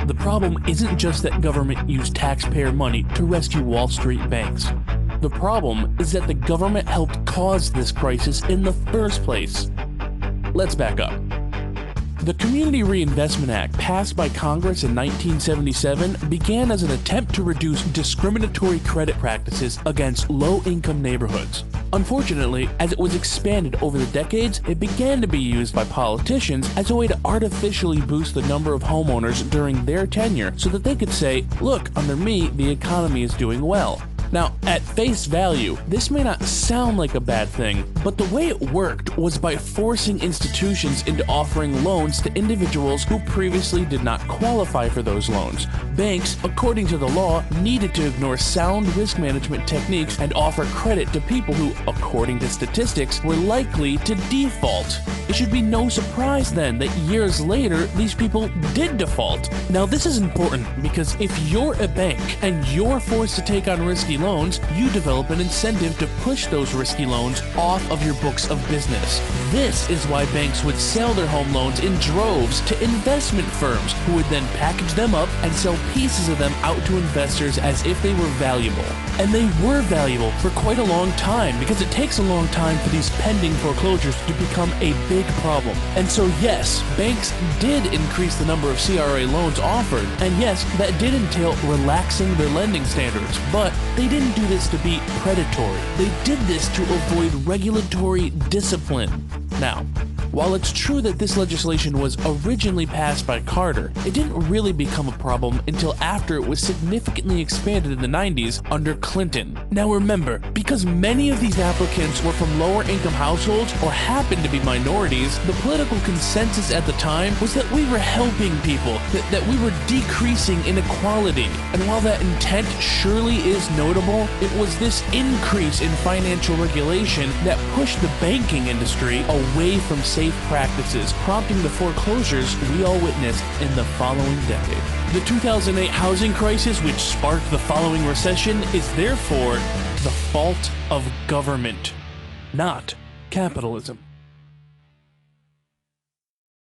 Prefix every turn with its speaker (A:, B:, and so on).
A: The problem isn't just that government used taxpayer money to rescue Wall Street banks. The problem is that the government helped cause this crisis in the first place. Let's back up. The Community Reinvestment Act, passed by Congress in 1977, began as an attempt to reduce discriminatory credit practices against low-income neighborhoods. Unfortunately, as it was expanded over the decades, it began to be used by politicians as a way to artificially boost the number of homeowners during their tenure so that they could say, "Look, under me, the economy is doing well." Now, at face value, this may not sound like a bad thing, but the way it worked was by forcing institutions into offering loans to individuals who previously did not qualify for those loans. Banks, according to the law, needed to ignore sound risk management techniques and offer credit to people who, according to statistics, were likely to default. It should be no surprise then that years later, these people did default. Now, this is important because if you're a bank and you're forced to take on risky loans, you develop an incentive to push those risky loans off of your books of business. This is why banks would sell their home loans in droves to investment firms who would then package them up and sell pieces of them out to investors as if they were valuable. And they were valuable for quite a long time because it takes a long time for these pending foreclosures to become a big problem. And so yes, banks did increase the number of CRA loans offered, and yes, that did entail relaxing their lending standards, but they didn't do this to be predatory. They did this to avoid regulatory discipline. Now, while it's true that this legislation was originally passed by Carter, it didn't really become a problem until after it was significantly expanded in the 90s under Clinton. Now remember, because many of these applicants were from lower income households or happened to be minorities, the political consensus at the time was that we were helping people, that we were decreasing inequality. And while that intent surely is notable, it was this increase in financial regulation that pushed the banking industry away from safe practices, prompting the foreclosures we all witnessed in the following decade. The 2008 housing crisis, which sparked the following recession, is therefore the fault of government, not capitalism.